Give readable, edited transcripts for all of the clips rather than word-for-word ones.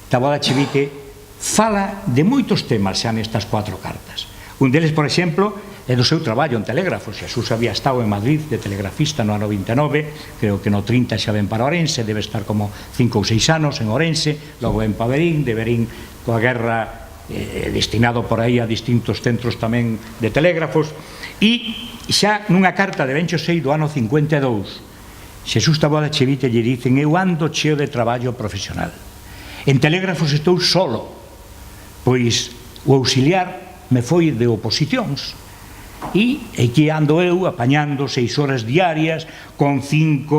Taboada Chivite fala de moitos temas xa nestas 4 cartas. Un deles, por exemplo, é do seu traballo en telégrafos. Xesús había estado en Madrid de telegrafista no ano 29, creo que no 30 xa ven para Orense, debe estar como 5 ou 6 anos en Orense, logo ven para Verín, de Verín coa guerra destinado por aí a distintos centros tamén de telégrafos, e xa nunha carta de ben Xosei do ano 52, Xesús Taboada Chivite lle dicen: eu ando cheo de traballo profesional, en telégrafos estou solo, pois o auxiliar me foi de oposicións, e aquí ando eu apañando 6 horas diarias con 5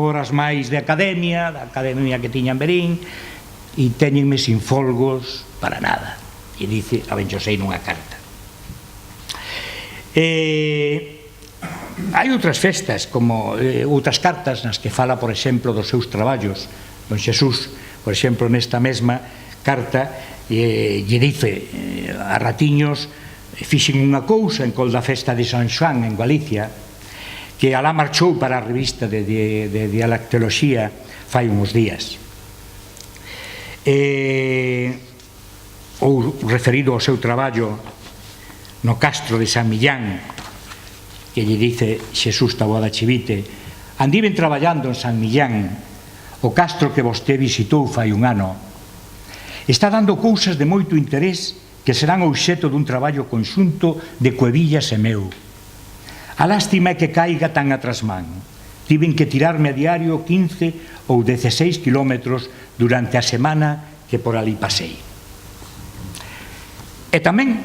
horas máis de academia, da academia que tiña en Verín, e téñenme sin folgos para nada. E dice a ben Xosei nunha carta. Hai outras festas, como outras cartas nas que fala, por exemplo, dos seus traballos. Don Xesús, por exemplo, nesta mesma carta lle dice a ratiños: fixen unha cousa en col da festa de San Xoán en Galicia, que alá marchou para a revista de dialectoloxía fai uns días, ou referido ao seu traballo no castro de San Millán, que lle dice Xesús Taboada Chivite: andiven traballando en San Millán, o castro que vostede visitou fai un ano, está dando cousas de moito interés que serán obxeto dun traballo conxunto de Cuevillas e meu. A lástima é que caiga tan atrasmán. Tiven que tirarme a diario 15 ou 16 kilómetros durante a semana que por ali pasei. E tamén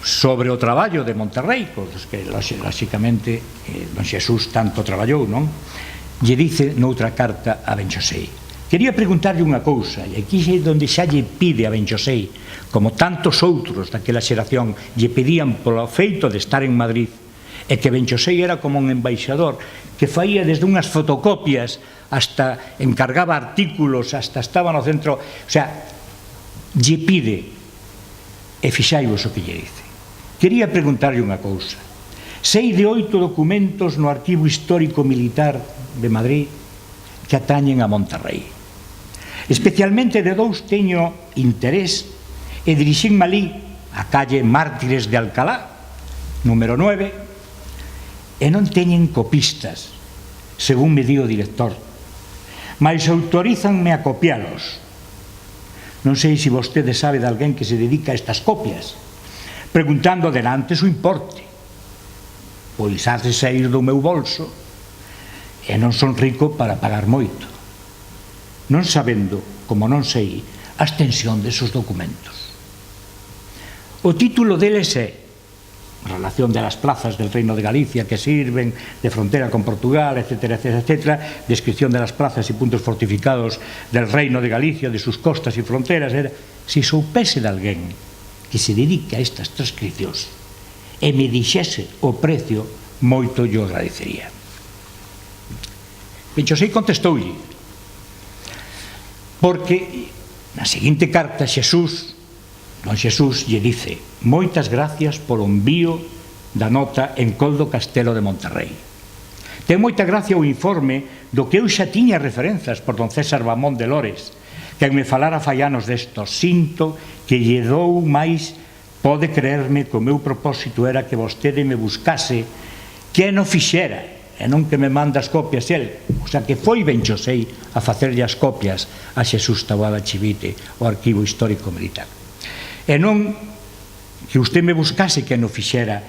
sobre o traballo de Monterrey, pois que lóxicamente don Xesús tanto traballou, non? Lle dice noutra carta a ben Xosei: quería preguntarlle unha cousa, e aquí é onde xa lle pide a ben Xosei, como tantos outros daquela xeración lle pedían polo feito de estar en Madrid, e que ben Xosei era como un embaixador que faía desde unhas fotocopias hasta encargaba artículos, hasta estaba no centro, o sea, lle pide, e fixaivos o que lle dice. Quería preguntarlle unha cousa. Sei de 8 documentos no Arquivo Histórico Militar de Madrid que atañen a Monterrey. Especialmente de 2 teño interés e dirixinme ali a calle Mártires de Alcalá, número 9, e non teñen copistas, según me di o director, mais autorízanme a copialos. Non sei se vostede sabe de alguén que se dedica a estas copias, preguntando delante o importe, pois hace sair do meu bolso e non son rico para pagar moito, non sabendo, como non sei, a extensión desos documentos. O título deles é Relación de las plazas del Reino de Galicia que sirven de frontera con Portugal, etcétera, etcétera, etcétera, descripción de las plazas y puntos fortificados del Reino de Galicia, de sus costas y fronteras. Si soupese de alguén que se dedica a estas transcripcións e me dixese o precio, moito yo agradecería. Ben Xosei contestoulle, porque na seguinte carta don Xesús lle dice: moitas gracias polo envío da nota en Coldo Castelo de Monterrey. Ten moita gracia o informe do que eu xa tiña referenzas por don César Bamón de Lores, que me falara fai anos destos. Sinto que lle dou máis, pode creerme que o meu propósito era que vostede me buscase, que non fixera, e non que me manda as copias el. O sea, que foi ben Xosei a facerlle as copias a Xesús Taboada Chivite, o Arquivo Histórico Militar. E non que usted me buscase que non fixera,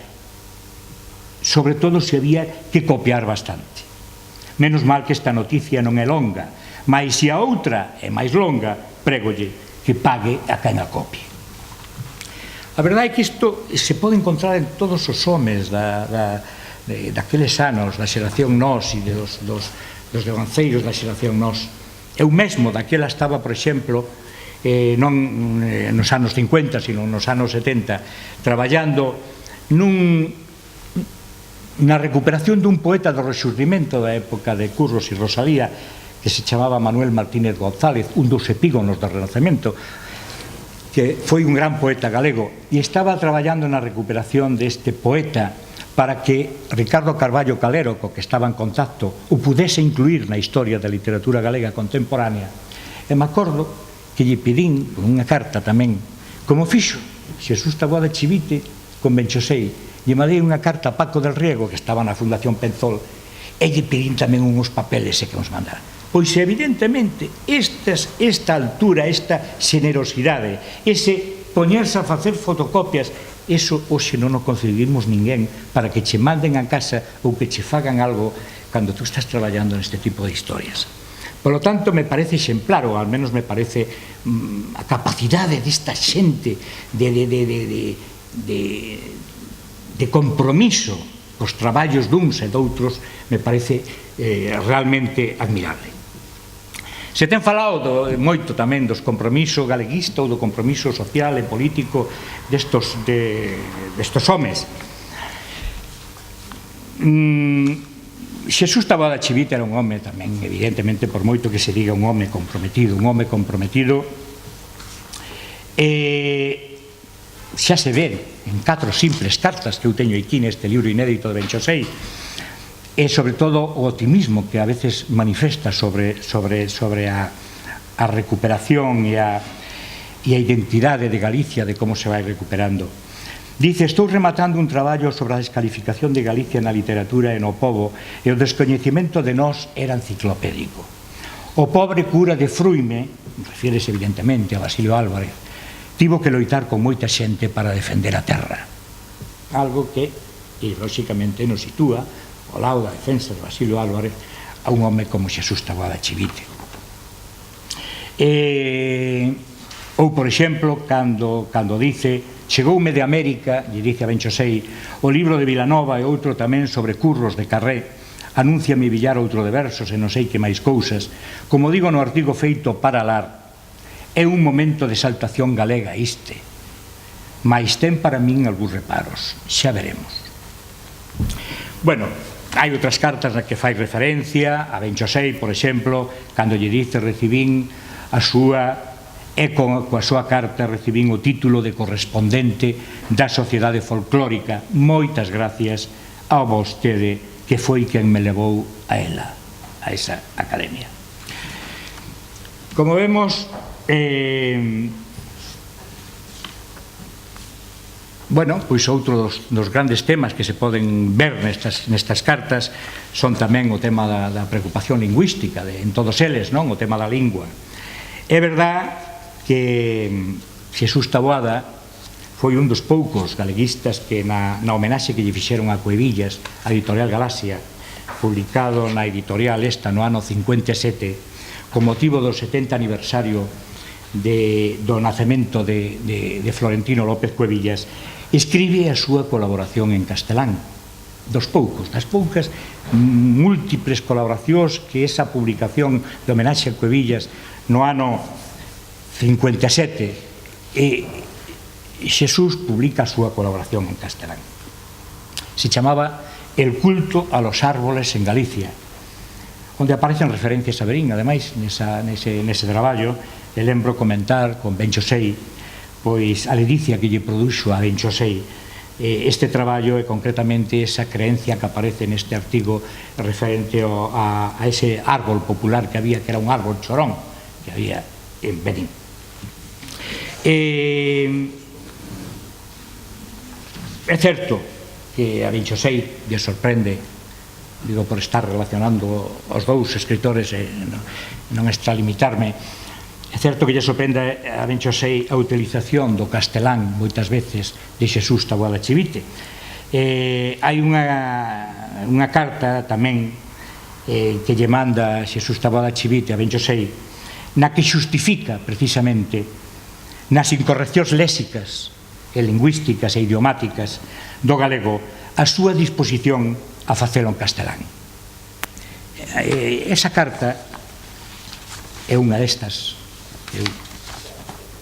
sobre todo se había que copiar bastante. Menos mal que esta noticia non é longa, mas se a outra é máis longa, prégolle que pague a quen a copie. A verdade é que isto se pode encontrar en todos os homes daqueles anos, da xeración Nós e dos devanceiros da xeración Nós. Eu mesmo daquela estaba, por exemplo, non nos anos 50, sino nos anos 70, traballando na recuperación dun poeta do Rexurdimento da época de Curros e Rosalía, que se chamaba Manuel Martínez González, un dos epígonos do Renacemento, que foi un gran poeta galego, e estaba traballando na recuperación deste poeta para que Ricardo Carballo Calero, co que estaba en contacto, o pudese incluir na historia da literatura galega contemporánea. E me acordo que lle pedín unha carta tamén, como fixo Xesús Taboada Chivite con Benchosei, lle mandei unha carta a Paco del Riego, que estaba na Fundación Penzol, e lle pedín tamén uns papeles que nos mandara. Pois evidentemente esta altura, esta xenerosidade, ese poñerse a facer fotocopias, eso hoxe non o conseguimos ninguén para que che manden a casa ou que che fagan algo cando tú estás traballando neste tipo de historias. Por lo tanto, me parece exemplar, ou al menos me parece a capacidade desta xente de compromiso cos traballos duns e doutros, me parece realmente admirable. Se ten falado moito tamén dos compromiso galeguista ou do compromiso social e político destos homes. Xesús Taboada Chivite era un home tamén, evidentemente, por moito que se diga un home comprometido, xa se ven en 4 simples cartas que eu teño aquí neste libro inédito de Benchosei, e sobre todo o optimismo que a veces manifesta sobre a recuperación e a identidade de Galicia, de como se vai recuperando. Dice: estou rematando un traballo sobre a descalificación de Galicia na literatura e no pobo, e o descoñecemento de nós era enciclopédico. O pobre cura de Fruime, refírese evidentemente a Basilio Álvarez, tivo que loitar con moita xente para defender a terra. Algo que, lóxicamente, nos sitúa ao lado da defensa de Basilio Álvarez a un home como Xesús Taboada Chivite. Ou, por exemplo, cando dice: chegoume de América, lle dice a Benchosei, o libro de Vilanova e outro tamén sobre curros de Carré, anúnciame Villar outro de versos e non sei que máis cousas, como digo no artigo feito para Lar, é un momento de exaltación galega este, mais ten para min algúns reparos, xa veremos. Bueno, hai outras cartas na que fai referencia a Benchosei, por exemplo, cando lle dice: recibín a súa, e coa súa carta recibín o título de correspondente da Sociedade Folclórica. Moitas gracias a vostede, que foi quen me levou a ela, a esa academia. Como vemos, bueno, pois outro dos grandes temas que se poden ver nestas cartas son tamén o tema da preocupación lingüística en todos eles, non? O tema da lingua. É verdad que Xesús Taboada foi un dos poucos galeguistas que na homenaxe que lle fixeron a Cuevillas, a editorial Galaxia, publicado na editorial esta no ano 57, con motivo do 70 aniversario do nacemento de Florentino López Cuevillas, escribe a súa colaboración en castelán. Das poucas múltiples colaboracións que esa publicación de homenaxe a Cuevillas no ano 57, e Xesús publica a súa colaboración en castelán. Se chamaba El culto a los árboles en Galicia, onde aparecen referencias a Verín, ademais, nese traballo. E lembro comentar con Benchosei pois a ledicia que lle produxo a Benchosei este traballo, e concretamente esa creencia que aparece neste artigo referente a ese árbol popular que había, que era un árbol chorón que había en Verín. É certo que a Benchosei lle sorprende, digo por estar relacionando os dous escritores e non extralimitarme, é certo que lle sorprende a Benchosei a utilización do castelán moitas veces de Xesús Taboada Chivite. Hai unha carta tamén que lle manda Xesús Taboada Chivite a Benchosei, na que xustifica precisamente nas incorreccións léxicas e lingüísticas e idiomáticas do galego a súa disposición a facelo en castelán. Esa carta é unha destas que eu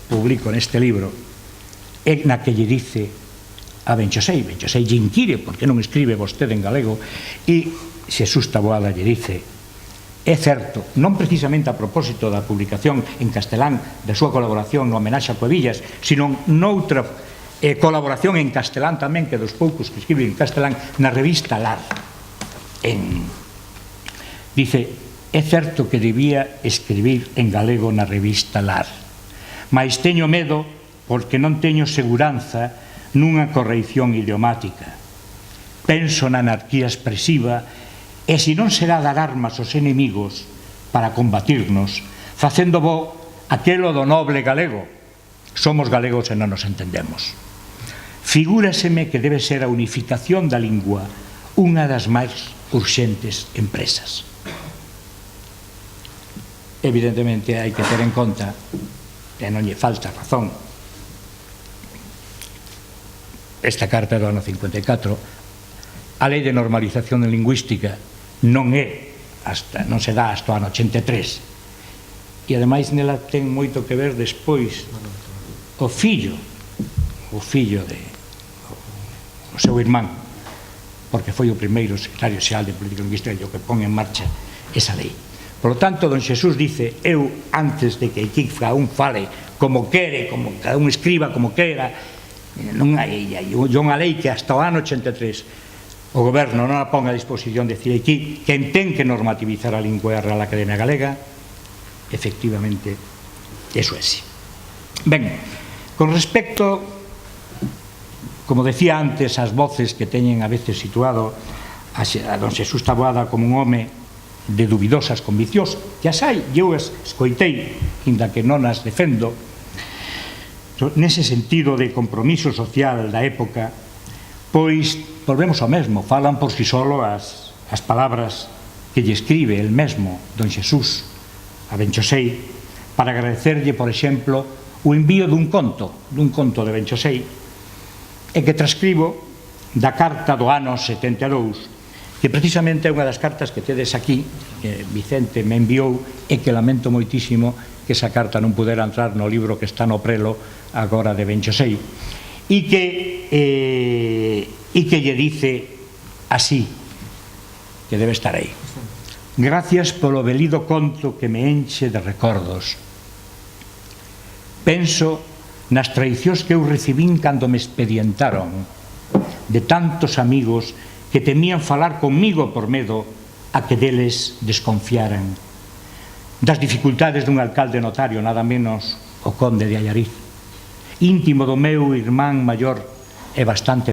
publico neste libro, é na que lle dice a Benchosei lle inquire por que non escribe vostede en galego, e Xesús Taboada lle dice: é certo, non precisamente a propósito da publicación en castelán da súa colaboración no homenaxe a Cuevillas, sino noutra colaboración en castelán tamén, que dos poucos que escribe en castelán, na revista Lar. Dice: é certo que debía escribir en galego na revista Lar, mais teño medo porque non teño seguranza nunha correición idiomática. Penso na anarquía expresiva e se non será dar armas aos enemigos para combatirnos, facendo bo aquelo do noble galego. Somos galegos e non nos entendemos. Figúraseme que debe ser a unificación da lingua unha das máis urxentes empresas. Evidentemente hai que ter en conta, e non lle falta razón, esta carta do ano 54, a lei de normalización lingüística non se dá hasta o ano 83, e ademais nela ten moito que ver despois o fillo o seu irmán, porque foi o primeiro secretario xeral de Política Lingüística o que pon en marcha esa lei. Por lo tanto, don Xesús dice, eu, antes de que aquí cada un fale como quere, como cada un escriba como quera, non hai unha lei que hasta o ano 83 o goberno non a pon a disposición de decir aquí quen ten que normativizar a lingua e a Real Academia Galega. Efectivamente, eso é así. Ben, con respecto, como decía antes, as voces que teñen a veces situado a don Xesús Taboada como un home de dubidosas conviccións, que as hai, eu as escoitei, inda que non as defendo, nese sentido de compromiso social da época, pois volvemos ao mesmo, falan por si solo as palabras que lle escribe el mesmo don Xesús a Benchosei para agradecerlle, por exemplo, o envío dun conto de Benchosei, e que transcribo da carta do ano 72, que precisamente é unha das cartas que tedes aquí, que Vicente me enviou, e que lamento moitísimo que esa carta non pudera entrar no libro que está no prelo agora de Benchosei, e que lle dice así, que debe estar aí: gracias polo velido conto que me enche de recordos. Penso nas traicións que eu recibín cando me expedientaron, de tantos amigos que temían falar comigo por medo a que deles desconfiaran, das dificultades dun alcalde notario, nada menos o conde de Allariz, íntimo do meu irmán maior e bastante